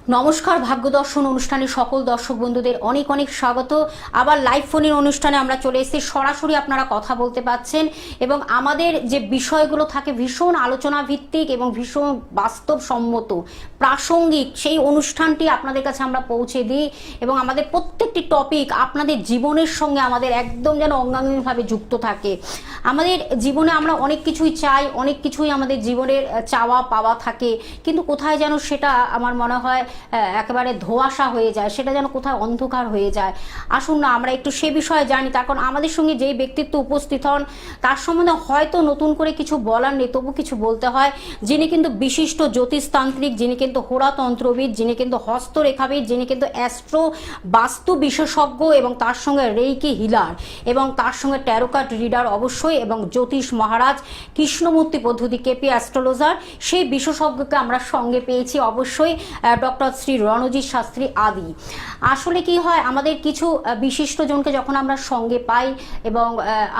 নমস্কার, ভাগ্য দর্শন অনুষ্ঠানে সকল দর্শক বন্ধুদের অনেক অনেক স্বাগত। আবার লাইভ ফোনের অনুষ্ঠানে আমরা চলে এসেছি, সরাসরি আপনারা কথা বলতে পাচ্ছেন এবং আমাদের যে বিষয়গুলো থাকে ভীষণ আলোচনা ভিত্তিক এবং ভীষণ বাস্তবসম্মত প্রাসঙ্গিক, সেই অনুষ্ঠানটি আপনাদের কাছে আমরা পৌঁছে দিই এবং আমাদের প্রত্যেকটি টপিক আপনাদের জীবনের সঙ্গে আমাদের একদম যেন অঙ্গাঙ্গিভাবে যুক্ত থাকে। আমাদের জীবনে আমরা অনেক কিছুই চাই, অনেক কিছুই আমাদের জীবনের চাওয়া পাওয়া থাকে, কিন্তু কোথায় যেন সেটা আমার মনে হয় একেবারে ধোঁয়াশা হয়ে যায়, সেটা যেন কোথায় অন্ধকার হয়ে যায়। আসুন না আমরা একটু সে বিষয়ে জানি, তার কারণ আমাদের সঙ্গে যেই ব্যক্তিত্ব উপস্থিত হন তার সম্বন্ধে হয়তো নতুন করে কিছু বলার নেই, তবু কিছু বলতে হয়। যিনি কিন্তু বিশিষ্ট জ্যোতিষতান্ত্রিক, যিনি কিন্তু হোরাতন্ত্রবিদ, যিনি কিন্তু হস্তরেখাবিদ, যিনি কিন্তু অ্যাস্ট্রো বাস্তু বিশেষজ্ঞ এবং তার সঙ্গে রেইকি হিলার এবং তার সঙ্গে ট্যারোকার্ড রিডার অবশ্যই, এবং জ্যোতিষ মহারাজ কৃষ্ণমূর্তি পদ্ধতি কেপি অ্যাস্ট্রোলজার, সেই বিশেষজ্ঞকে আমরা সঙ্গে পেয়েছি অবশ্যই ডক্টর শ্রী রণজিৎ শাস্ত্রী আদি। আসলে কি হয়, আমাদের কিছু বিশিষ্টজনকে যখন আমরা সঙ্গে পাই এবং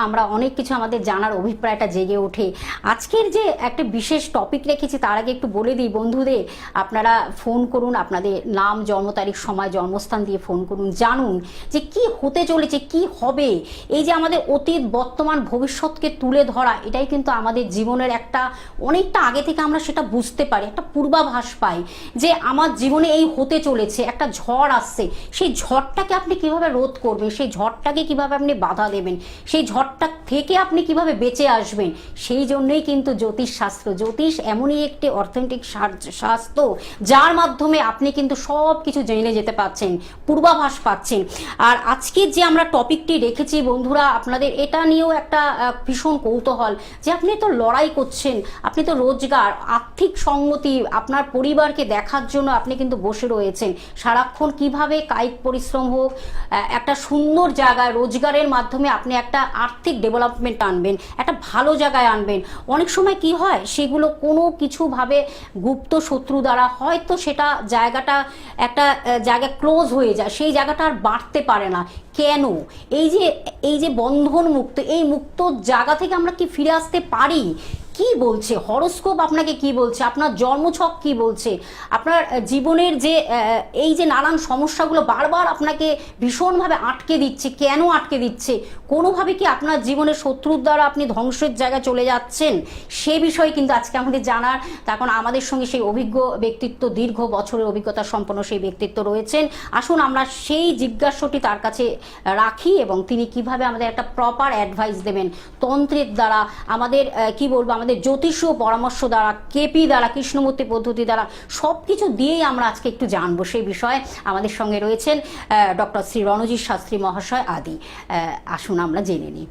আমরা অনেক কিছু আমাদের জানার অভিপ্রায়টা জেগে ওঠে। আজকের যে একটা বিশেষ টপিক রেখেছি তার আগে একটু বলে দিই বন্ধুদের, আপনারা ফোন করুন, আপনাদের নাম, জন্ম তারিখ, সময়, জন্মস্থান দিয়ে ফোন করুন, জানুন যে কি হতে চলেছে, কি হবে। এই যে আমাদের অতীত, বর্তমান, ভবিষ্যৎকে তুলে ধরা, এটাই কিন্তু আমাদের জীবনের একটা অনেকটা আগে থেকে আমরা সেটা বুঝতে পারি, একটা পূর্বাভাস পাই যে আমার জীবনে এই হতে চলেছে, একটা ঝড় আসছে। সেই ঝড়টাকে আপনি কিভাবে রোধ করবেন, সেই ঝড়টাকে কিভাবে আপনি বাধা দেবেন, সেই ঝড়টা থেকে আপনি কিভাবে বেঁচে আসবেন, সেই জন্যই কিন্তু জ্যোতিষ শাস্ত্র। জ্যোতিষ এমনই একটি অর্থনৈতিক শাস্ত্র যার মাধ্যমে আপনি কিন্তু সব কিছু জেনে যেতে পারছেন, পূর্বাভাস পাচ্ছেন। আর আজকে যে আমরা টপিকটি রেখেছি বন্ধুরা, আপনাদের এটা নিয়েও একটা ভীষণ কৌতূহল যে আপনি তো লড়াই করছেন, আপনি তো রোজগার, আর্থিক সঙ্গতি, আপনার পরিবারকে দেখার জন্য আপনি কিন্তু বসে রয়েছেন সারাক্ষণ। কিভাবে কায়িক পরিশ্রম হোক, একটা সুন্দর জায়গায় রোজগারের মাধ্যমে আপনি একটা আর্থিক ডেভেলপমেন্ট আনবেন, একটা ভালো জায়গায় আনবেন। অনেক সময় কি হয়, সেগুলো কোনো কিছুভাবে গুপ্ত শত্রু দ্বারা হয়তো সেটা জায়গাটা একটা জায়গায় ক্লোজ হয়ে যায়, সেই জায়গাটা আর বাড়তে পারে না। কেন? এই যে বন্ধন মুক্ত, এই মুক্ত জায়গা থেকে আমরা কি ফিরে আসতে পারি? কি বলছে হরোস্কোপ, আপনাকে কি বলছে, আপনার জন্মছক কি বলছে, আপনার জীবনের যে এই যে নানান সমস্যাগুলো বারবার আপনাকে ভীষণভাবে আটকে দিচ্ছে, কেন আটকে দিচ্ছে? কোনোভাবে কি আপনার জীবনের শত্রুর দ্বারা আপনি ধ্বংসের জায়গায় চলে যাচ্ছেন? সে বিষয়ে কিন্তু আজকে আমাদের জানার, তখন আমাদের সঙ্গে সেই অভিজ্ঞ ব্যক্তিত্ব, দীর্ঘ বছরের অভিজ্ঞতা সম্পন্ন সেই ব্যক্তিত্ব রয়েছেন। আসুন আমরা সেই জিজ্ঞাসাটি তার কাছে রাখি এবং তিনি কিভাবে আমাদের একটা প্রপার অ্যাডভাইস দেবেন তন্ত্রের দ্বারা, আমাদের কি বলবো, আমাদের জ্যোতিষীয় পরামর্শ দ্বারা, কেপি দ্বারা, কৃষ্ণমূর্তি পদ্ধতি দ্বারা, সব কিছু দিয়েই আমরা আজকে একটু জানবো সেই বিষয়ে। আমাদের সঙ্গে রয়েছেন ডক্টর শ্রী রণজিৎ শাস্ত্রী মহাশয় আদি। আসুন আমরা জেনে নিই।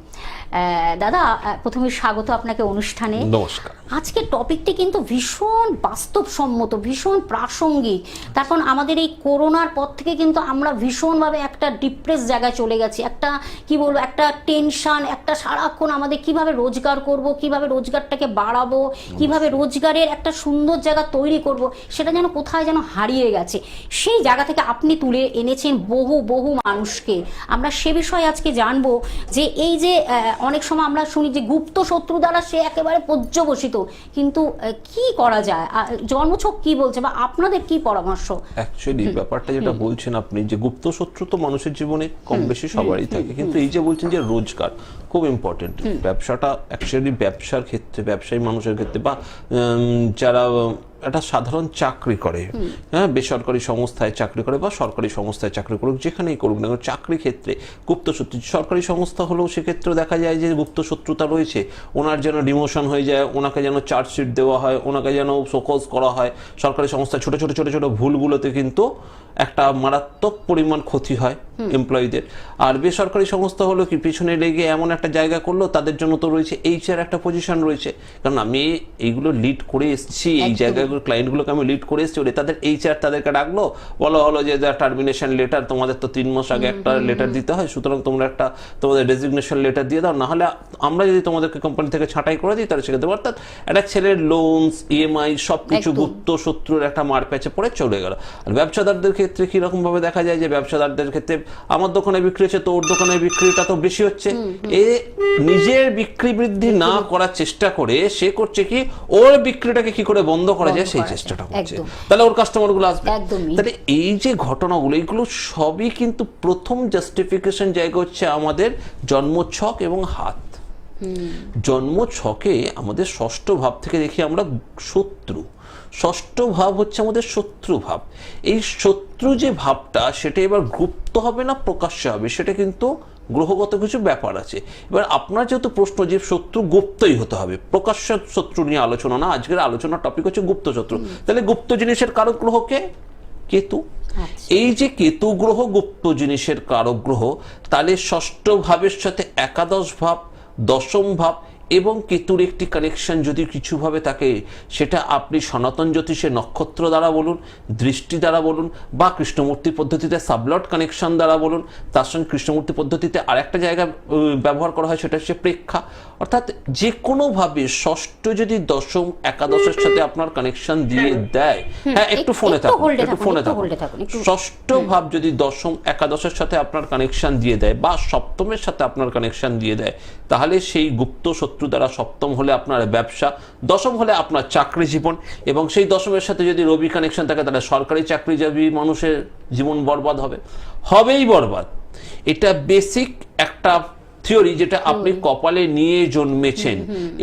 দাদা, প্রথমে স্বাগত আপনাকে অনুষ্ঠানে। নমস্কার। আজকের টপিকটি কিন্তু ভীষণ বাস্তবসম্মত, ভীষণ প্রাসঙ্গিক। তখন আমাদের এই করোনার পর থেকে কিন্তু আমরা ভীষণভাবে একটা ডিপ্রেস জায়গায় চলে গেছি, একটা কি বলবো, একটা টেনশন, একটা সারাক্ষণ আমাদের কিভাবে রোজগার করব, কিভাবে রোজগারটাকে বাড়াবো, কিভাবে রোজগারের একটা সুন্দর জায়গা তৈরি করব, সেটা যেন কোথায় যেন হারিয়ে গেছে। সেই জায়গা থেকে আপনি তুলে এনেছেন বহু বহু মানুষকে। আমরা সে বিষয়ে আজকে জানবো যে এই যে অনেক সময় আমরা শুনি যে গুপ্ত শত্রু দ্বারা সে একেবারে পর্যবসিত, কিন্তু কি করা যায়, জন্মছক কি বলছে বা আপনাদের কি পরামর্শ? অ্যাকচুয়ালি ব্যাপারটা যেটা বলছেন আপনি, যে গুপ্ত শত্রু তো মানুষের জীবনে কম বেশি সবারই থাকে, কিন্তু এই যে বলছেন যে রোজগার খুব ইম্পর্টেন্ট। ব্যবসাটা অ্যাকচুয়ালি ব্যবসার ক্ষেত্রে, ব্যবসায়ী মানুষের ক্ষেত্রে বা যারা একটা সাধারণ চাকরি করে, হ্যাঁ, বেসরকারি সংস্থায় চাকরি করে বা সরকারি সংস্থায় চাকরি করুক, যেখানেই করুক না, চাকরি ক্ষেত্রে গুপ্ত শত্রু, সরকারি সংস্থা হলেও সেক্ষেত্রেও দেখা যায় যে গুপ্ত শত্রুতা রয়েছে। ওনার যেন ডিমোশন হয়ে যায়, ওনাকে যেন চার্জশিট দেওয়া হয়, ওনাকে যেন শোকজ করা হয়। সরকারি সংস্থা ছোট ছোট ছোট ছোট ভুলগুলোতে কিন্তু একটা মারাত্মক পরিমাণ ক্ষতি হয় এমপ্লয়ীদের। আর বেসরকারি সংস্থা হলো কি, পিছনে লেগে এমন একটা জায়গা করলো, তাদের জন্য তো রয়েছে এইচআর একটা পজিশন রয়েছে। কারণ আমি এইগুলো লিড করে এসেছি, এই জায়গাগুলো ক্লায়েন্টগুলোকে আমি লিড করে এসেছি, তাদের এইচআর তাদেরকে ডাকলো, বলা হলো যে টার্মিনেশন লেটার, তোমাদের তো 3 মাস আগে একটা লেটার দিতে হয়, সুতরাং তোমরা একটা তোমাদের রেজিগনেশন লেটার দিয়ে দাও, নাহলে আমরা যদি তোমাদেরকে কোম্পানি থেকে ছাঁটাই করে দিই তাহলে সেক্ষেত্রে, অর্থাৎ একটা ছেলের লোনস, ইএমআই সবকিছু গুপ্ত শত্রুর একটা মার প্যাচে পড়ে চলে গেল। আর ব্যবসাদারদের ক্ষেত্রে কিরকম ভাবে দেখা যায় যে ব্যবসাদারদের ক্ষেত্রে আমার দোকানে বিক্রি হচ্ছে, তোর দোকানে বিক্রিটা তো বেশি হচ্ছে, এ নিজের বিক্রি বৃদ্ধি না করার চেষ্টা করে সে করছে কি, ওর বিক্রিটাকে কি করে বন্ধ করা যায়, যায় সেই চেষ্টাটা করছে, একদম। তাহলে ওর কাস্টমার গুলো আসবে। একদমই। তাহলে এই যে ঘটনাগুলো এগুলো সবই কিন্তু প্রথম জাস্টিফিকেশন জায়গা হচ্ছে আমাদের জন্মছক এবং হাত। জন্মছকে আমাদের ষষ্ঠ ভাব থেকে দেখি আমরা শত্রু, ষষ্ঠ ভাব হচ্ছে আমাদের শত্রু ভাব। এই শত্রু যে ভাবটা সেটা এবার গুপ্ত হবে না প্রকাশ্য হবে, সেটা কিন্তু গ্রহগত কিছু ব্যাপার আছে। এবার আপনার যেহেতু প্রশ্ন যে শত্রু গুপ্তই হতে হবে, প্রকাশ্য শত্রু নিয়ে আলোচনা না, আজকের আলোচনার টপিক হচ্ছে গুপ্ত শত্রু। তাহলে গুপ্ত জিনিসের কারক গ্রহকে কেতু। এই যে কেতু গ্রহ গুপ্ত জিনিসের কারক গ্রহ, তাহলে ষষ্ঠ ভাবের সাথে একাদশ ভাব, দশম ভাব এবং কেতুর একটি কানেকশন যদি কিছুভাবে থাকে, সেটা আপনি সনাতন জ্যোতিষে নক্ষত্র দ্বারা বলুন, দৃষ্টি দ্বারা বলুন, বা কৃষ্ণমূর্তি পদ্ধতিতে সাবলট কানেকশন দ্বারা বলুন, তার সঙ্গে কৃষ্ণমূর্তি পদ্ধতিতে আরেকটা জায়গা ব্যবহার করা হয় সেটা হচ্ছে প্রেক্ষা। অর্থাৎ যে কোনোভাবে ষষ্ঠ যদি দশম একাদশের সাথে আপনার কানেকশন দিয়ে দেয়, হ্যাঁ একটু ফোনে থাকুন, একটু ফোনে থাকুন, ষষ্ঠ ভাব যদি দশম একাদশের সাথে আপনার কানেকশন দিয়ে দেয় বা সপ্তমের সাথে আপনার কানেকশন দিয়ে দেয়, তাহলে সেই গুপ্ত শত্রু দ্বারা সপ্তম হলে আপনার ব্যবসা, দশম হলে আপনার চাকরি জীবন, এবং সেই দশমের সাথে যদি রবি কানেকশন থাকে তাহলে সরকারি চাকরিজীবী মানুষের জীবন বরবাদ হবে, হবেই বরবাদ। এটা বেসিক একটা থিওরি যেটা আপনি কপালে নিয়ে জন্মেছেন,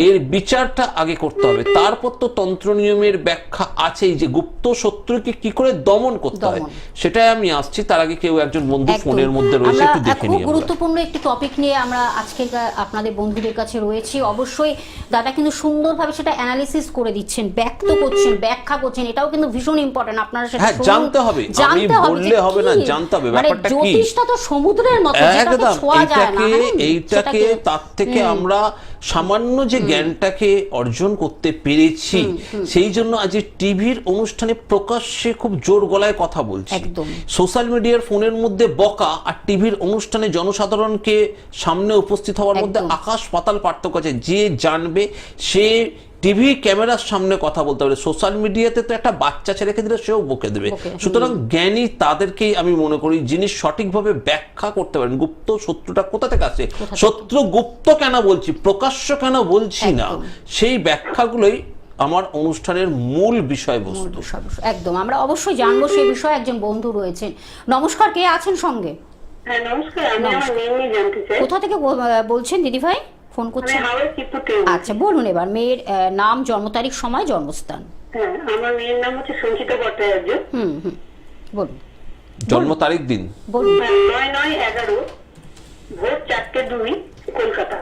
এর বিচারটা আগে করতে হবে। তারপর তো তন্ত্র নিয়মের ব্যাখ্যা আছেই যে গুপ্ত শত্রুকে কি করে দমন করতে হয়, সেটাই আমি আসছি। তার আগে কেউ একজন বন্ধু ফোনের মধ্যে রয়েছে, একটু দেখে নিই। গুরুত্বপূর্ণ একটি টপিক নিয়ে আমরা আজকে আপনাদের বন্ধুদের কাছে রয়েছি। অবশ্যই দাদা কিন্তু সুন্দরভাবে সেটা অ্যানালিসিস করে দিচ্ছেন, ব্যক্ত করছেন, ব্যাখ্যা করছেন, এটাও কিন্তু ভীষণ ইম্পর্টেন্ট। আপনারা সেটা জানতে হবে, আমি বললে হবে না, জানতে হবে ব্যাপারটা কি। জ্যোতিষটা তো সমুদ্রের মতো, যেটাকে ছোঁয়া যায় না। এইটাকে তার থেকে আমরা সামান্য যে জ্ঞানটাকে অর্জন করতে পেরেছি, সেই জন্য আজ টিভির অনুষ্ঠানে প্রকাশ্যে খুব জোর গলায় কথা বলছি। সোশ্যাল মিডিয়ার ফোনের মধ্যে বকা আর টিভির অনুষ্ঠানে জনসাধারণকে সামনে উপস্থিত হওয়ার মধ্যে আকাশ পাতাল পার্থক্য আছে। যে জানবে সে টিভি ক্যামেরার সামনে কথা বলতে পারে, সোশ্যাল মিডিয়াতে তো একটা বাচ্চা ছেলেকে দিলে সেও বকে দেবে। সুতরাং জ্ঞানী তাদেরকেই আমি মনে করি যিনি সঠিকভাবে ব্যাখ্যা করতে পারেন গুপ্ত শত্রুটা কোথা থেকে আসে, শত্রু গুপ্ত কেন বলছি, প্রকাশ্য কেন বলছি না, সেই ব্যাখ্যাগুলোই আমার অনুষ্ঠানের মূল বিষয়বস্তু। একদম, আমরা অবশ্যই জানবো সেই বিষয়ে। একজন বন্ধু রয়েছেন, নমস্কার, কে আছেন সঙ্গে? হ্যাঁ নমস্কার, আমি আমার মেয়ে নিয়ে জানতে চাই। কোথা থেকে বলছেন দিদি ভাই, ফোন করছেন? আচ্ছা বলুন এবার, মেয়ের নাম, জন্ম তারিখ, সময়, জন্মস্থান। হ্যাঁ, আমার মেয়ের নাম হচ্ছে সঞ্চিতা ভট্টাচার্য। বলুন জন্ম তারিখ দিন। বলুন। 9/9/11 ভোর 4:02 কলকাতা।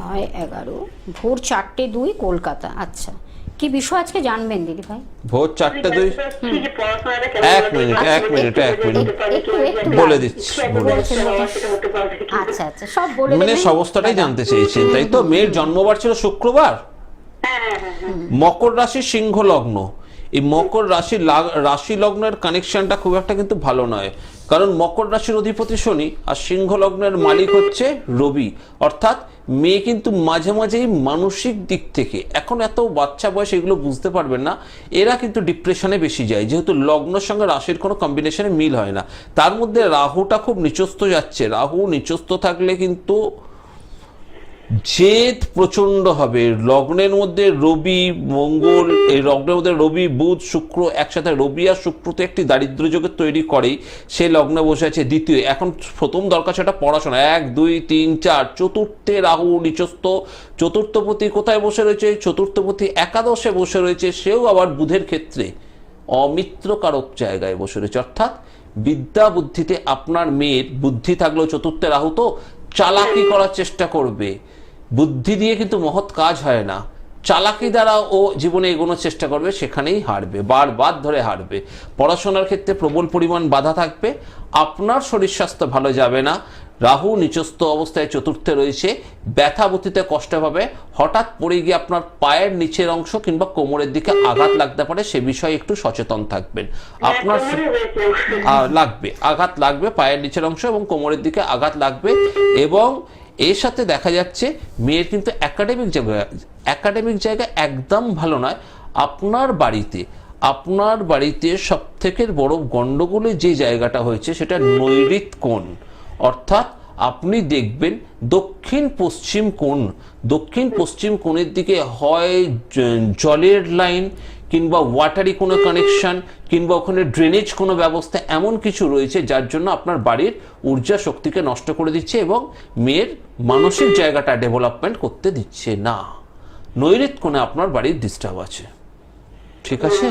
9/11 ভোর 4:02 কলকাতা। আচ্ছা, কি বিষয় আজকে জানবেন দিদি ভাই? ভোর 4:02। এক মিনিট বলে দিচ্ছি। আচ্ছা আচ্ছা, সব বলে মানে অবস্থাটাই জানতে চেয়েছেন, তাই তো? মেয়ের জন্মবার ছিল শুক্রবার, মকর রাশি, সিংহ লগ্ন। এই মকর রাশি লগ্নের কানেকশনটা খুব একটা কিন্তু ভালো নয়, কারণ মকর রাশির অধিপতি শনি আর সিংহ লগ্নের মালিক হচ্ছে রবি। অর্থাৎ মেয়ে কিন্তু মাঝে মাঝেই মানসিক দিক থেকে, এখন এত বাচ্চা বয়স এগুলো বুঝতে পারবেন না, এরা কিন্তু ডিপ্রেশনে বেশি যায়, যেহেতু লগ্নের সঙ্গে রাশির কোনো কম্বিনেশনে মিল হয় না। তার মধ্যে রাহুটা খুব নিচস্থ যাচ্ছে, রাহু নিচস্থ থাকলে কিন্তু জেদ প্রচন্ড হবে। লগ্নের মধ্যে রবি মঙ্গল, এই লগ্নের মধ্যে রবি বুধ শুক্র একসাথে, রবি আর শুক্র তো একটি দারিদ্র যোগের তৈরি করেই, সে লগ্নে বসে আছে দ্বিতীয়। এখন প্রথম দরকার সেটা পড়াশোনা, 1 2 3 4, চতুর্থে রাহু নিচস্থ, চতুর্থপতি কোথায় বসে রয়েছে, চতুর্থপতি একাদশে বসে রয়েছে, সেও আবার বুধের ক্ষেত্রে অমিত্রকারক জায়গায় বসে রয়েছে। অর্থাৎ বিদ্যা বুদ্ধিতে আপনার মেয়ের বুদ্ধি থাকলেও চতুর্থে রাহু তো চালাকি করার চেষ্টা করবে। বুদ্ধি দিয়ে কিন্তু মহৎ কাজ হয় না, চালাকি দ্বারা ও জীবনে এগোনোর চেষ্টা করবে, সেখানেই হারবে, বারবার ধরে হারবে। পড়াশোনার ক্ষেত্রে প্রবল পরিমাণ বাধা থাকবে, আপনার শরীর স্বাস্থ্য ভালো যাবে না। রাহু নিচস্থ অবস্থায় চতুর্থে রয়েছে, ব্যথা বুদ্ধিতে কষ্ট পাবে, হঠাৎ পড়ে গিয়ে আপনার পায়ের নিচের অংশ কিংবা কোমরের দিকে আঘাত লাগতে পারে, সে বিষয়ে একটু সচেতন থাকবেন। আপনার লাগবে, আঘাত লাগবে, পায়ের নিচের অংশ এবং কোমরের দিকে আঘাত লাগবে। এবং এর সাথে দেখা যাচ্ছে মেয়ের কিন্তু একাডেমিক জায়গা একদম ভালো নয়। আপনার বাড়িতে সব থেকে বড় গন্ডগোলে যে জায়গাটা হয়েছে সেটা নৈঋত কোণ। অর্থাৎ আপনি দেখবেন দক্ষিণ পশ্চিম কোণের দিকে হয় জলের লাইন কিংবা ওয়াটারি কোনো কানেকশন কিংবা ওখানে ড্রেনেজ কোনো ব্যবস্থা এমন কিছু রয়েছে যার জন্য আপনার বাড়ির ঊর্জা শক্তিকে নষ্ট করে দিচ্ছে এবং মেয়ের মানসিক জায়গাটা ডেভেলপমেন্ট করতে দিচ্ছে না। নৈঋত কোণে আপনার বাড়ির ডিস্টার্ব আছে, ঠিক আছে?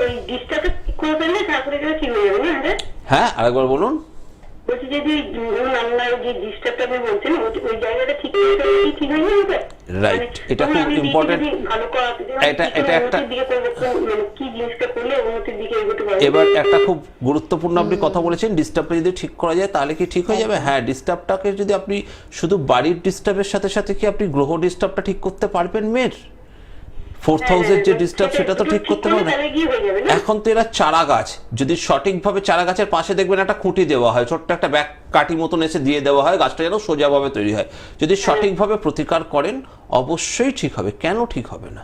ওই ডিস্টার্বটা ঠিক করে ফেললে তারপরে গেলে ঠিক হয়ে যাবে না? হ্যাঁ, আরেকবার বলুন। বলছি যদি ধরুন আপনার যে ডিস্টার্বটা আপনি বলছেন ওই জায়গাটা ঠিক করে ফেললে কি ঠিক হয়ে যাবে? রাইট, এটা খুব ইম্পর্টেন্ট। ভালো করাতে এটা একটা দিকে মানে কি জিনিসটা করলে উন্নতির দিকে এগোতে পারবে? এবার একটা খুব গুরুত্বপূর্ণ আপনি কথা বলেছেন, ডিস্টার্বটা যদি ঠিক করা যায় তাহলে কি ঠিক হয়ে যাবে? হ্যাঁ, ডিস্টার্বটাকে যদি আপনি শুধু বাড়ির ডিস্টার্বের সাথে সাথে কি আপনি গ্রহ ডিস্টার্বটা ঠিক করতে পারবেন মেয়ের? 4th হাউসের যে ডিস্টার্ব সেটা তো ঠিক করতে পারবেন। এখন তো এরা চারা গাছ, যদি সঠিকভাবে চারা গাছের পাশে দেখবেন একটা খুঁটি দেওয়া হয়, ছোট্ট একটা ব্যাগ কাটি মতন এসে দিয়ে দেওয়া হয়, গাছটা যেন সোজাভাবে তৈরি হয়। যদি সঠিকভাবে প্রতিকার করেন অবশ্যই ঠিক হবে। কেন ঠিক হবে না?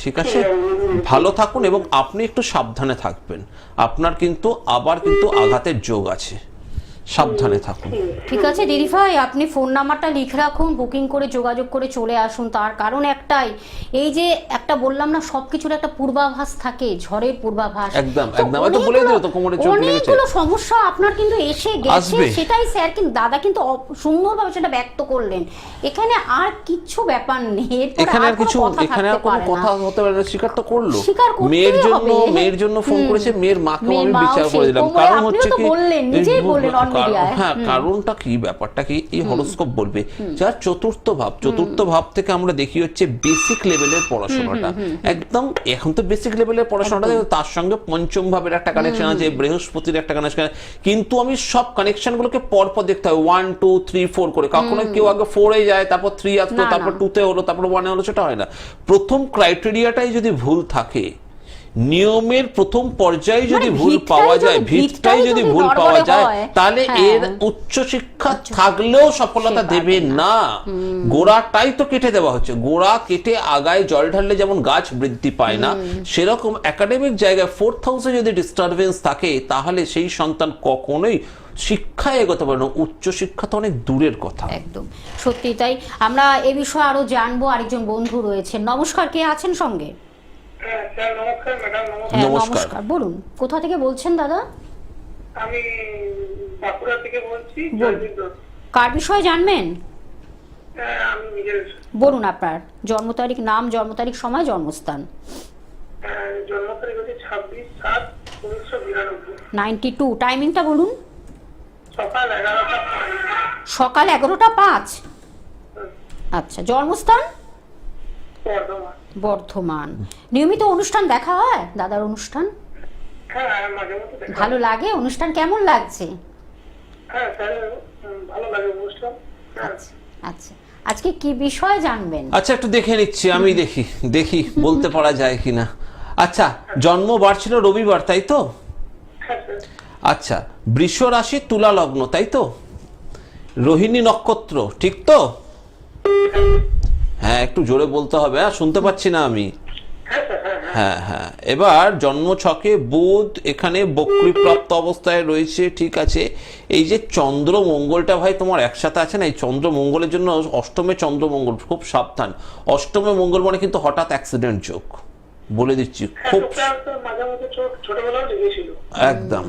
ঠিক আছে, ভালো থাকুন এবং আপনি একটু সাবধানে থাকবেন। আপনার কিন্তু আবার কিন্তু আঘাতের যোগ আছে, সাবধানে থাকুন। ঠিক আছে দিদি ভাই, আপনি ফোন নাম্বারটা লিখে রাখুন, বুকিং করে যোগাযোগ করে চলে আসুন। তার কারণ একটাই, এই যে একটা বললাম না সবকিছুর একটা পূর্বাভাস থাকে, ঝড়ের পূর্বাভাস। একদম একদম, আমি তো বলে দিল তো কোমরে চোট লেগেছে। অনেকগুলো সমস্যা আপনার কিন্তু এসে গেছে, সেটাই স্যার কিন্তু দাদা কিন্তু সুন্দরভাবে সেটা ব্যক্ত করলেন। এখানে আর কিছু ব্যাপার নেই, এখানে আর কিছু, এখানে আর কোনো কথা হতে পারে না। স্বীকার তো করলো, মেয়ের জন্য ফোন করেছে, মেয়ের মাকে আমি বিচার করে দিলাম। কারণ হচ্ছে কি, বললেন নিজেই বললেন হ্যাঁ, কারণটা কি, ব্যাপারটা কি, এই হরোস্কোপ বলবে যার চতুর্থ ভাব থেকে আমরা দেখি হচ্ছে বেসিক লেভেলের পড়াশোনাটা। একদম এখন তো বেসিক লেভেলের পড়াশোনাটা, তার সঙ্গে পঞ্চম ভাবের একটা কানেকশন আছে, বৃহস্পতির একটা কানেকশন, কিন্তু আমি সব কানেকশন গুলোকে পরপর দেখতে হয় 1 2 3 4 করে। কখনো কেউ আগে 4 এ যায়, তারপর 3 আসলো, তারপর 2 তে হলো, তারপর 1 এ হলো, সেটা হয় না। প্রথম ক্রাইটেরিয়াটাই যদি ভুল থাকে, নিয়মের প্রথম পর্যায়ে যদি ভুল পাওয়া যায়, ভিতটাই যদি ভুল পাওয়া যায়, তাহলে এর উচ্চ শিক্ষা থাকলেও সফলতা দেবে না। গোড়াটাই তো কেটে দেওয়া হচ্ছে। গোড়া কেটে আগায় জল ঢাললে যেমন গাছ বৃদ্ধি পায় না, সেরকম একাডেমিক জায়গায় 4th হাউসে যদি ডিস্টারবেন্স থাকে, তাহলে সেই সন্তান কখনোই শিক্ষায় এগোতে পারে না। উচ্চ শিক্ষা তো অনেক দূরের কথা। একদম সত্যি তাই। আমরা এ বিষয়ে আরো জানবো, আরেকজন বন্ধু রয়েছেন। নমস্কার, কে আছেন সঙ্গে? নমস্কার ম্যাডাম। নমস্কার, বলুন কোথা থেকে বলছেন দাদা? আমি বাঁকুড়া থেকে বলছি। কার বিষয়ে জানবেন? আমি নিজের বলুন আপনার জন্ম তারিখ, নাম, জন্ম তারিখ, সময়, জন্মস্থান। জন্ম তারিখ হচ্ছে 26/7/1992। 92, টাইমিংটা বলুন। সকাল 11টা 5। সকাল 11টা 5। আচ্ছা, জন্মস্থান? বর্ধমান। বর্ধমান। নিয়মিত অনুষ্ঠান দেখা হয় দাদার অনুষ্ঠান? হ্যাঁ, মাঝে মধ্যে দেখা। ভালো লাগে অনুষ্ঠান? কেমন লাগছে? হ্যাঁ স্যার, ভালো লাগে অনুষ্ঠান। আচ্ছা আচ্ছা, আজকে কি বিষয় জানবেন? আচ্ছা, একটু দেখে নিচ্ছি, আমি দেখি বলতে পারা যায় কিনা। আচ্ছা, জন্মবার ছিল রবিবার, তাই তো? আচ্ছা, বৃষ রাশি, তুলা লগ্ন, তাই তো? রোহিণী নক্ষত্র, ঠিক তো? হ্যাঁ, একটু জোরে বলতে হবে, শুনতে পাচ্ছি না আমি। হ্যাঁ হ্যাঁ, এবার জন্ম ছকে বুধ এখানে বক্রীপ্রাপ্ত অবস্থায় রয়েছে, ঠিক আছে। এই যে চন্দ্র মঙ্গলটা ভাই তোমার একসাথে আছে না, এই চন্দ্র মঙ্গলের জন্য অষ্টমে চন্দ্র মঙ্গল, খুব সাবধান। অষ্টমে মঙ্গল মানে কিন্তু হঠাৎ অ্যাক্সিডেন্ট যোগ, বলে দিচ্ছি। খুব একদম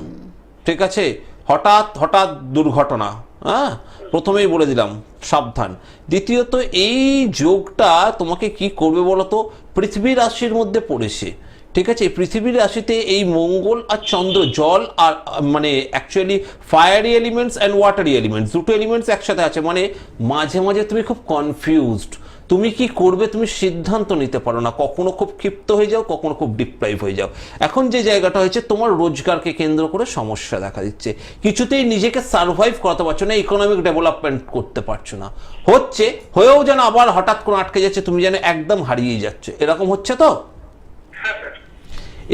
ঠিক আছে, হঠাৎ দুর্ঘটনা। হ্যাঁ, প্রথমেই বলে দিলাম সাবধান। দ্বিতীয়ত, এই যোগটা তোমাকে কি করবে বলতো, পৃথিবী রাশির মধ্যে পড়েছে, ঠিক আছে। পৃথিবীর রাশিতে এই মঙ্গল আর চন্দ্র, জল আর মানে actually fiery elements and watery elements, দুটো এলিমেন্টস একসাথে আছে। মানে মাঝে মাঝে তুমি খুব কনফিউজড, তুমি কি করবে তুমি সিদ্ধান্ত নিতে পারো না, কখনো খুব ক্ষিপ্ত হয়ে যাও, কখনো খুব ডিপ্রাইভ হয়ে যাও। এখন যে জায়গাটা হয়েছে, তোমার রোজগারকে কেন্দ্র করে সমস্যা দেখা দিচ্ছে, কিছুতেই নিজেকে সার্ভাইভ করাতে পারছো না, ইকোনমিক ডেভেলপমেন্ট করতে পারছো না, হয়েও যেন আবার হঠাৎ করে আটকে যাচ্ছে, তুমি যেন একদম হারিয়ে যাচ্ছে, এরকম হচ্ছে তো।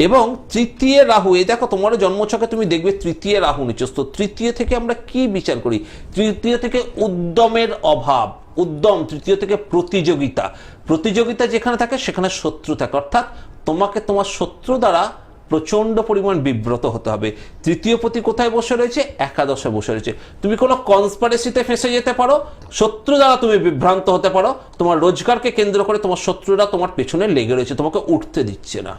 এবং তৃতীয় রাহু, এই দেখো তোমার জন্মছকে তুমি দেখবে তৃতীয় রাহু নিচস্থ। তৃতীয় থেকে আমরা কি বিচার করি? তৃতীয় থেকে উদ্যমের অভাব, উদ্যম। তৃতীয় থেকে প্রতিযোগিতা যেখানে থাকে সেখানে শত্রু থাকে, অর্থাৎ তোমাকে তোমার শত্রু দ্বারা প্রচন্ড পরিমাণ বিব্রত হতে হবে। তৃতীয় পতি কোথায় বসে রয়েছে? একাদশে বসে রয়েছে। তুমি কোনো কনস্পিরেসিতে ফেঁসে যেতে পারো, শত্রু দ্বারা তুমি বিভ্রান্ত হতে পারো, তোমার রোজগারকে কেন্দ্র করে তোমার শত্রুরা তোমার পেছনে লেগে রয়েছে, তোমাকে উঠতে দিচ্ছে না।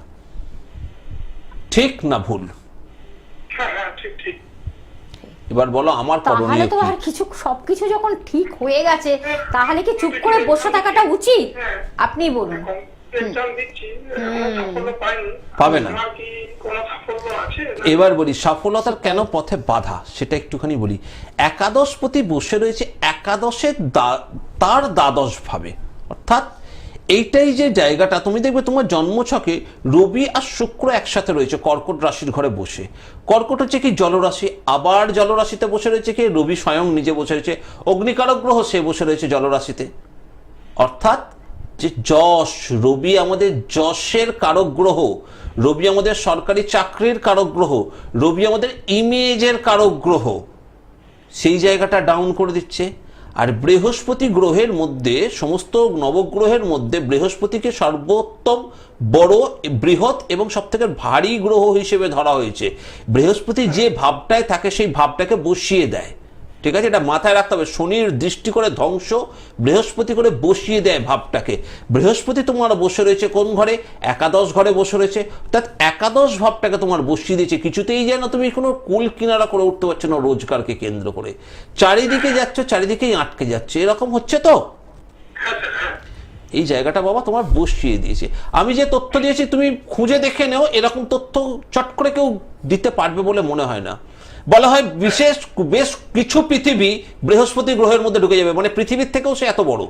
ঠিক না ভুল? হ্যাঁ, ঠিক ঠিক। এবার বলো আমার তাহলে করণীয় তো কি? আর কিছু, সবকিছু যখন ঠিক হয়ে গেছে তাহলে কি চুপ করে বসে থাকাটা উচিত? আপনি বলুন। এক্সাম দিচ্ছি, এখনো সাফল্য পাইনি। পাবে না। আমার কি কোনো সাফল্য আছে? এবার বলি সফলতার কেন পথে বাধা সেটা একটুখানি বলি। একাদশপতি বসে রয়েছে একাদশের তার দ্বাদশ ভাবে, অর্থাৎ এইটাই যে জায়গাটা তুমি দেখবে তোমার জন্মছকে রবি আর শুক্র একসাথে রয়েছে কর্কট রাশির ঘরে বসে। কর্কট হচ্ছে কি জলরাশি, আবার জলরাশিতে বসে রয়েছে কি রবি স্বয়ং নিজে বসে রয়েছে, অগ্নিকারক গ্রহ সে বসে রয়েছে জলরাশিতে। অর্থাৎ যে যশ, রবি আমাদের যশের কারক গ্রহ, রবি আমাদের সরকারি চাকরির কারক গ্রহ, রবি আমাদের ইমেজের কারক গ্রহ, সেই জায়গাটা ডাউন করে দিচ্ছে। আর বৃহস্পতি গ্রহের মধ্যে, সমস্ত নবগ্রহের মধ্যে বৃহস্পতিকে সর্বোত্তম, বড়, বৃহৎ এবং সবথেকে ভারী গ্রহ হিসেবে ধরা হয়েছে। বৃহস্পতি যে ভাবটায় থাকে সেই ভাবটাকে বসিয়ে দেয়, ঠিক আছে? এটা মাথায় রাখতে হবে। শনির দৃষ্টি করে ধ্বংস, বৃহস্পতি করে বসিয়ে দেয় ভাবটাকে। বৃহস্পতি তোমার বসে রয়েছে কোন ঘরে? একাদশ ঘরে বসে রয়েছে, অর্থাৎ একাদশ ভাবটাকে তোমার বসিয়ে দিয়েছে। কিছুতেই যেন তুমি কোনো কুল কিনারা করে উঠতে পারছো না রোজগারকে কেন্দ্র করে, চারিদিকে যাচ্ছ, চারিদিকেই আটকে যাচ্ছে, এরকম হচ্ছে তো? এই জায়গাটা বাবা তোমার বসিয়ে দিয়েছে। আমি যে তথ্য দিয়েছি তুমি খুঁজে দেখে নেও, এরকম তথ্য চট করে কেউ দিতে পারবে বলে মনে হয় না। বলা হয় বেশ কিছু পৃথিবী বৃহস্পতি গ্রহের মধ্যে ঢুকে যাবে, মানে পৃথিবীর থেকেও সে এত বড়,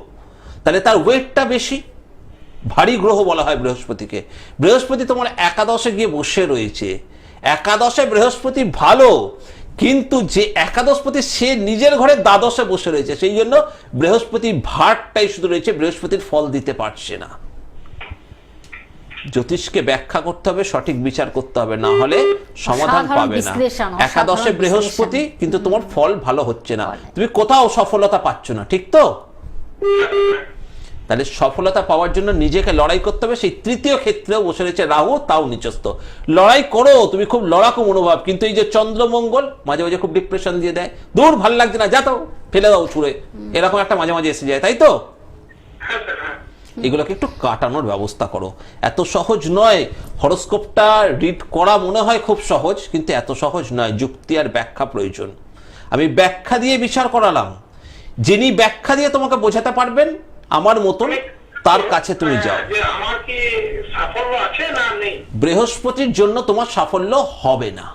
তাহলে তার ওয়েটটা বেশি, ভারী গ্রহ বলা হয় বৃহস্পতিকে। বৃহস্পতি তোমার একাদশে গিয়ে বসে রয়েছে। একাদশে বৃহস্পতি ভালো, কিন্তু যে একাদশপতি সে নিজের ঘরে দ্বাদশে বসে রয়েছে, সেই জন্য বৃহস্পতি ভারটাই শুধু রয়েছে, বৃহস্পতির ফল দিতে পারছে না। জ্যোতিষকে ব্যাখ্যা করতে হবে, সঠিক বিচার করতে হবে, না হলে সমাধান পাবে না। একাদশে বৃহস্পতি, কিন্তু তোমার ফল ভালো হচ্ছে না, তুমি কোথাও সফলতা পাচ্ছ না, ঠিক তো? তাহলে সফলতা পাওয়ার জন্য নিজেকে লড়াই করতে হবে। সেই তৃতীয় ক্ষেত্রেও বসে রয়েছে রাহু, তাও নিচস্থ। লড়াই করো, তুমি খুব লড়াকু মনোভাব, কিন্তু এই যে চন্দ্রমঙ্গল মাঝে মাঝে খুব ডিপ্রেশন দিয়ে দেয়, দূর ভাল লাগছে না, যা তো ফেলে দাও ছুঁড়ে, এরকম একটা মাঝে মাঝে এসে যায়, তাই তো? এগুলোকে একটু কাটানোর ব্যবস্থা করো। এত সহজ নয়। হরোস্কোপটা রিড করা মনে হয় খুব সহজ, কিন্তু এত সহজ নয়, যুক্তি আর ব্যাখ্যা প্রয়োজন। আমি ব্যাখ্যা দিয়ে বিচার করালাম, যিনি ব্যাখ্যা দিয়ে তোমাকে বোঝাতে পারবেন আমার মতন, তার কাছে তুমি যাও। আমার কি সাফল্য আছে না নেই? বৃহস্পতির জন্য তোমার সাফল্য হবে না,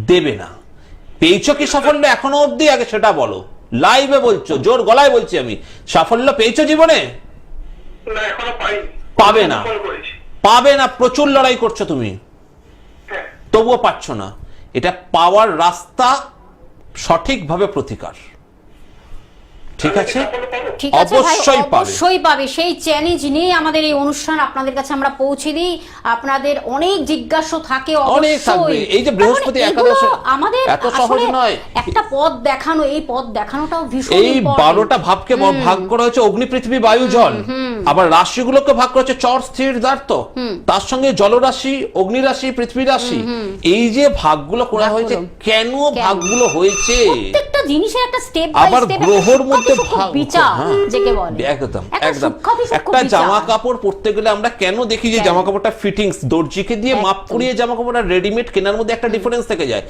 দেবে না। পেয়েছো কি সাফল্য এখনো অবধি? আগে সেটা বলো। লাইভে বলছো, জোর গলায় বলছি আমি, সাফল্য পেয়েছো জীবনে? না, এখনো পাইনি। পাবে না, পাবে না। প্রচুর লড়াই করছো তুমি, তবুও পাচ্ছ না। এটা পাওয়ার রাস্তা, সঠিকভাবে প্রতিকার, ঠিক আছে? ঠিক আছে ভাই, অবশ্যই পাবে, অবশ্যই পাবে। সেই চ্যালেঞ্জ নিয়ে আমাদের এই অনুষ্ঠান আপনাদের কাছে আমরা পৌঁছে দিই। আপনাদের অনেক জিজ্ঞাসা থাকে, অনেক থাকবে। এই যে বৃহস্পতি একাদশে, আমাদের এত সহজ নয়। একটা পথ দেখানো, এই পথ দেখানোটাও ভীষণ এই 12টা ভাবকে ভাগ করা হয়েছে অগ্নি, পৃথিবী, বায়ু, জল। আবার রাশিগুলোকে ভাগ করা হয়েছে চর, স্থির, দার্থ, তার সঙ্গে জলরাশি, অগ্নি রাশি, পৃথিবী রাশি। এই যে ভাগগুলো করা হয়েছে, কেন ভাগগুলো হয়েছে? প্রত্যেকটা জিনিসের একটা স্টেপ বাই আবার স্টেপ গ্রহর মধ্যে বিচার যেকে বলে। একদম একদম। একটা জামা কাপড় পরতে গেলে আমরা কেন দেখি যে জামা কাপড়টা ফিটিংস, দর্জিকে দিয়ে মাপ করিয়ে জামা কাপড়টা রেডিমেড কেনার মধ্যে একটা ডিফারেন্স থেকে যায়।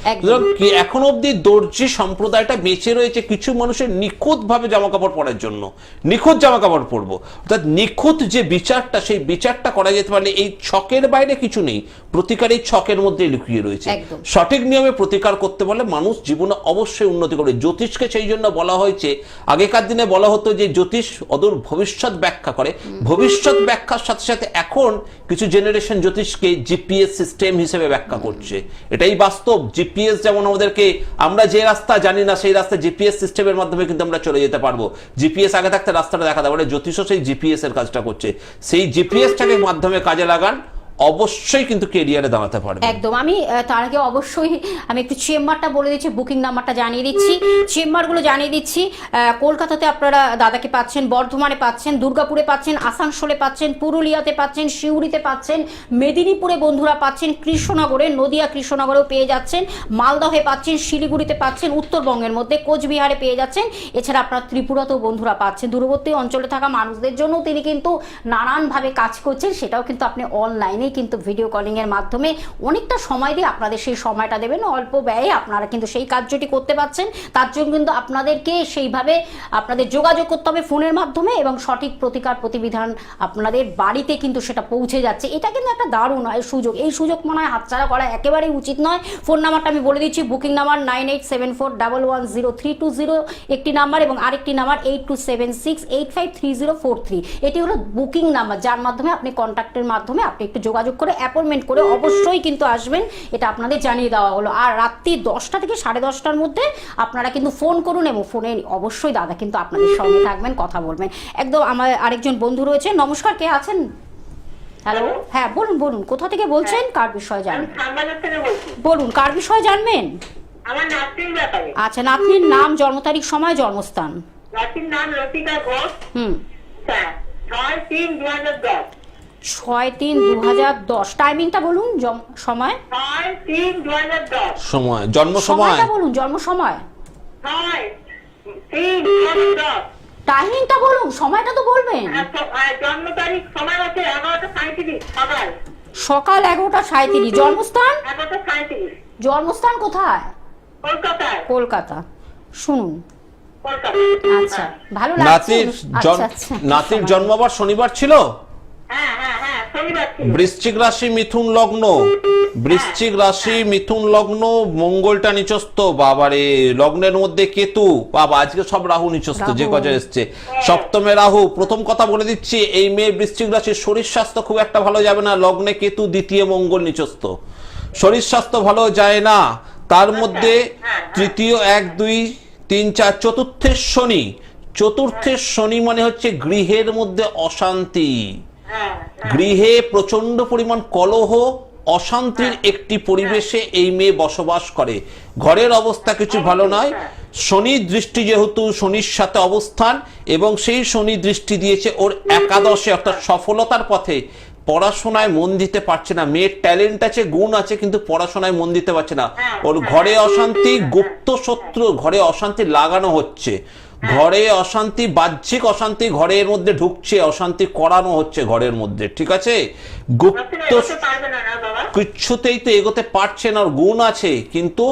এখন অবধি দর্জি সম্প্রদায়টা বেঁচে রয়েছে কিছু মানুষের নিখুঁত ভাবে জামা কাপড় পরার জন্য, নিখুঁত জামা কাপড় পরবো। অর্থাৎ নিখুঁত যে বিচারটা, সেই বিচারটা করা যেতে পারলে এই ছকের বাইরে কিছু নেই, প্রতিকার এই ছকের মধ্যে লুকিয়ে রয়েছে। সঠিক নিয়মে প্রতিকার করতে পারলে মানুষ জীবনে অবশ্যই উন্নতি করে। জ্যোতিষকে সেই জন্য বলা হয়েছে, আগেকার দিনে বলা হতো যে জ্যোতিষ অদূর ভবিষ্যৎ ব্যাখ্যা করে। ভবিষ্যৎ ব্যাখ্যার সাথে সাথে এখন কিছু জেনারেশন জ্যোতিষকে জিপিএস সিস্টেম হিসেবে ব্যাখ্যা করছে। এটাই বাস্তব। জিপিএস যেমন আমাদেরকে, আমরা যে রাস্তা জানি না সেই রাস্তা জিপিএস সিস্টেমের মাধ্যমে কিন্তু আমরা চলে যেতে পারবো। জিপিএস আগে থাকতে রাস্তাটা দেখা দেয়, জ্যোতিষও সেই জিপিএস এর কাজটা করছে। সেই জিপিএসটাকে মাধ্যমে কাজে লাগান, অবশ্যই কিন্তু কেরিয়ারে দাঁড়াতে পারবে। একদম। আমি তার আগে অবশ্যই আমি একটু চেম্বারটা বলে দিচ্ছি, বুকিং নাম্বারটা জানিয়ে দিচ্ছি, চেম্বারগুলো জানিয়ে দিচ্ছি। কলকাতাতে আপনারা দাদাকে পাচ্ছেন, বর্ধমানে পাচ্ছেন, দুর্গাপুরে পাচ্ছেন, আসানসোলে পাচ্ছেন, পুরুলিয়াতে পাচ্ছেন, সিউড়িতে পাচ্ছেন, মেদিনীপুরে বন্ধুরা পাচ্ছেন, কৃষ্ণনগরে, নদিয়া কৃষ্ণনগরেও পেয়ে যাচ্ছেন, মালদহে পাচ্ছেন, শিলিগুড়িতে পাচ্ছেন, উত্তরবঙ্গের মধ্যে কোচবিহারে পেয়ে যাচ্ছেন। এছাড়া আপনার ত্রিপুরাতেও বন্ধুরা পাচ্ছেন। দূরবর্তী অঞ্চলে থাকা মানুষদের জন্য তিনি কিন্তু নানানভাবে কাজ করছেন, সেটাও কিন্তু আপনি অনলাইনে কিন্তু ভিডিও কলিং এর মাধ্যমে অনেকটা সময় দিয়ে আপনাদের সেই সময়টা দেবেন, অল্প ব্যয়ে আপনারা কিন্তু সেই কার্যটি করতে পারছেন। তার জন্য কিন্তু আপনাদেরকে সেইভাবে আপনাদের যোগাযোগ করতে হবে ফোনের মাধ্যমে, এবং সঠিক প্রতিকার প্রতিবিধান আপনাদের বাড়িতে কিন্তু সেটা পৌঁছে যাচ্ছে। এটা কিন্তু একটা দারুণ সুযোগ। এই সুযোগ মনে হয় হাতছাড়া করা একেবারেই উচিত নয়। ফোন নাম্বারটা আমি বলে দিচ্ছি, বুকিং নাম্বার 9874110320 একটি নাম্বার, এবং আরেকটি নাম্বার 8276853043। এটি হলো বুকিং নাম্বার, যার মাধ্যমে আপনি কন্ট্যাক্টের মাধ্যমে আপনি একটু যোগাযোগ করে অ্যাপয়েন্টমেন্ট করে অবশ্যই কিন্তু আসবেন। এটা আপনাদের জানিয়ে দেওয়া হলো। আর রাত্রি 10টা থেকে 10:30টার মধ্যে আপনারা কিন্তু ফোন করুন, এবং ফোনে অবশ্যই দাদা কিন্তু আপনাদের সঙ্গে থাকবেন, কথা বলবেন। একদম। আমার আরেকজন বন্ধু রয়েছে। নমস্কার, কে আছেন? হ্যালো, হ্যাঁ বলুন বলুন, কোথা থেকে বলছেন, কার বিষয়ে জানবেন? বলুন, কার বিষয়ে জানবেন? আমার নাতনির ব্যাপারে। আচ্ছা, নাতনির নাম, জন্ম তারিখ, সময়, জন্মস্থান? নাতনির নাম লতিকা ঘোষ। 6/3/2010। 6/3/2010। টাইমিংটা বলুন, সময়? 6/3/2010। সময়, জন্ম সময় সময়টা বলুন, জন্ম সময়। 6/3/2010। টাইমিংটা বলুন, সময়টা তো বলবেন। জন্ম তারিখ, সময় হচ্ছে 11:37 সকাল। সকাল 11:37। জন্মস্থান? 11:37। জন্মস্থান কোথায়? কলকাতায়। কলকাতা। শুনুন, কলকাতা। আচ্ছা, ভালো লাগছে। নাতির জন্ম আবার শনিবার ছিল। হ্যাঁ হ্যাঁ হ্যাঁ, শনিবার ছিল। বৃশ্চিক রাশি, মিথুন লগ্ন। বৃশ্চিক রাশি, মিথুন লগ্ন, মঙ্গলটা নিচস্থ। বাবারে, লগ্নের মধ্যে কেতু। বাবা, আজকে সব রাহু নিচস্থ, যে কজন এসছে। সপ্তমে রাহু। প্রথম কথা বলে দিচ্ছি, এই মেয়ে বৃশ্চিক রাশির শরীর স্বাস্থ্য খুব একটা ভালো যাবে না। লগ্নে কেতু, দ্বিতীয় মঙ্গল নিচস্থ, শরীর স্বাস্থ্য ভালো যায় না। তার মধ্যে তৃতীয় 1 2 3 4 চতুর্থের শনি। চতুর্থের শনি মানে হচ্ছে গৃহের মধ্যে অশান্তি, গৃহে প্রচন্ড পরিমাণ কলহ, অশান্তির একটি পরিবেশে এই মেয়ে বসবাস করে। ঘরের অবস্থা কিছু ভালো নয়। শনি দৃষ্টি যেহেতু শনির সাথে অবস্থান, এবং সেই শনি দৃষ্টি দিয়েছে ওর একাদশে, অর্থাৎ সফলতার পথে। পড়াশোনায় মন দিতে পারছে না। মেয়ের ট্যালেন্ট আছে, গুণ আছে, কিন্তু পড়াশোনায় মন দিতে পারছে না। ওর ঘরে অশান্তি, গুপ্ত শত্রু ঘরে অশান্তি লাগানো হচ্ছে। ঘরে অশান্তি, বাহ্যিক অশান্তি ঘরের মধ্যে ঢুকছে, অশান্তি করানো হচ্ছে ঘরের মধ্যে। ঠিক আছে, গুপ্ত কিছুতেই তো এগোতে পারছে না। ওর গুণ আছে, কিন্তু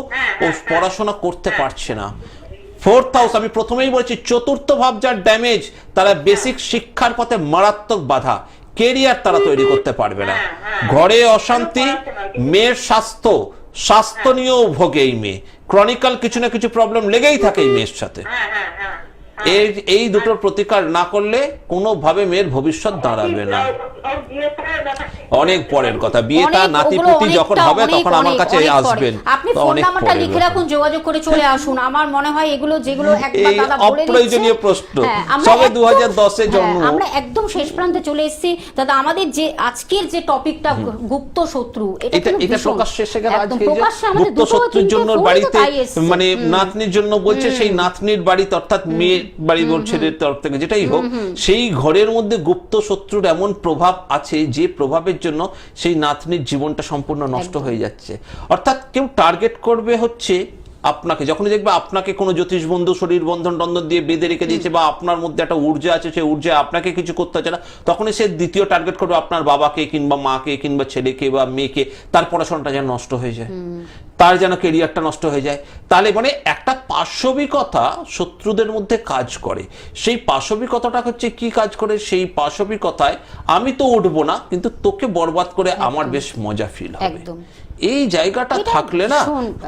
ও পড়াশোনা করতে পারছে না। 4th হাউস, আমি প্রথমেই বলেছি, চতুর্থ ভাব যার ড্যামেজ, তারা বেসিক শিক্ষার পথে মারাত্মক বাধা। কেরিয়ার তারা তৈরি করতে পারবে না। ঘরে অশান্তি, মেয়ের স্বাস্থ্য নিয়েও ভোগে এই মেয়ে। ক্রনিক্যাল কিছু না কিছু প্রবলেম লেগেই থাকে এই মেয়ের সাথে। এই দুটোর প্রতিকার না করলে কোনোভাবে মেয়ের ভবিষ্যৎ দাঁড়াবে না। অনেক পরের কথা, বিয়েটা নাতিপুতি যখন হবে তখন আমার কাছে আসবেন। আপনি ফোন নাম্বারটা লিখে রাখুন, যোগাযোগ করে চলে আসুন। আমার মনে হয় এগুলো যেগুলো একবার দাদা বলে দিয়েছে, অপ্রয়োজনীয় প্রশ্ন। সবে 2010 এ জন্ম। আমরা একদম শেষ প্রান্তে চলে এসেছি দাদা। আমাদের যে আজকের যে টপিকটা গুপ্ত শত্রু, এটা প্রকাশ্যে এসে গেল আজকে। গুপ্ত শত্রুর জন্য বাড়িতে, মানে নাতনির জন্য বলছে, সেই নাতনির বাড়িতে, অর্থাৎ মেয়ের বাড়ি ছেলের তরফ থেকে যেটাই হোক, সেই ঘরের মধ্যে গুপ্ত শত্রুর এমন প্রভাব আছে, যে প্রভাবের জন্য সেই নাতনির জীবনটা সম্পূর্ণ নষ্ট হয়ে যাচ্ছে। অর্থাৎ কেউ টার্গেট করবে হচ্ছে আপনাকে। যখনই দেখবে আপনাকে কোনো জ্যোতিষ বন্ধু শরীর বন্ধন টন্ধন দিয়ে বেঁধে রেখে দিয়েছে, বা আপনার মধ্যে একটা ঊর্জা আছে, সেই ঊর্জা আপনাকে কিছু করতে হচ্ছে না, তখনই সে দ্বিতীয় টার্গেট করবে আপনার বাবাকে, কিংবা মাকে, কিংবা ছেলেকে বা মেয়েকে। তার পড়াশোনাটা যেন নষ্ট হয়ে যায়, তার যেন কেরিয়ারটা নষ্ট হয়ে যায়। তাহলে মানে একটা পাশবিকতা শত্রুদের মধ্যে কাজ করে। সেই পাশবিকতাটা হচ্ছে কি কাজ করে? সেই পাশবিকতায় আমি তো উঠবো না, কিন্তু তোকে বরবাদ করে আমার বেশ মজা ফিল হবে। এই জায়গাটা থাকলে না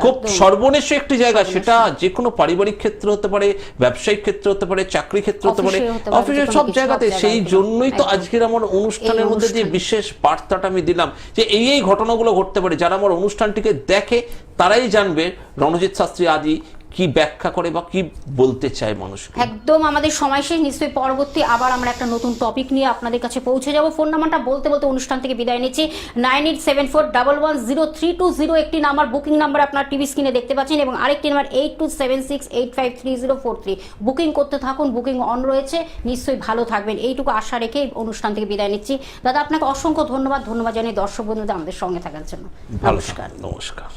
খুব সর্বনেশে একটি জায়গা। সেটা যে কোনো পারিবারিক ক্ষেত্র হতে পারে, ব্যবসায়িক ক্ষেত্র হতে পারে, চাকরি ক্ষেত্র হতে পারে, অফিসের সব জায়গাতে। সেই জন্যই তো আজকের আমার অনুষ্ঠানের মধ্যে যে বিশেষ বার্তাটা আমি দিলাম, যে এই ঘটনাগুলো ঘটতে পারে। যারা আমার অনুষ্ঠানটিকে দেখে তারাই জানবে রণজিৎ শাস্ত্রী আদি কি ব্যাখ্যা করে বা কি বলতে চায় মানুষকে? একদম আমাদের সময় শেষ, নিশ্চয়ই পরবর্তী আবার আমরা একটা নতুন টপিক নিয়ে আপনাদের কাছে পৌঁছে যাব। ফোন নাম্বারটা বলতে বলতে অনুষ্ঠান থেকে বিদায় নিচ্ছি। 9874110320 একটি নাম্বার, বুকিং নাম্বার আপনার টিভি স্ক্রিনে দেখতে পাচ্ছেন, এবং আরেকটি নাম্বার 8276853043। বুকিং করতে থাকুন, বুকিং অন রয়েছে। নিশ্চয়ই ভালো থাকবেন, এইটুকু আশা রেখে অনুষ্ঠান থেকে বিদায় নিচ্ছি। দাদা আপনাকে অসংখ্য ধন্যবাদ জানিয়ে দর্শক বন্ধুদের আমাদের সঙ্গে থাকার জন্য। ভালো নমস্কার। নমস্কার।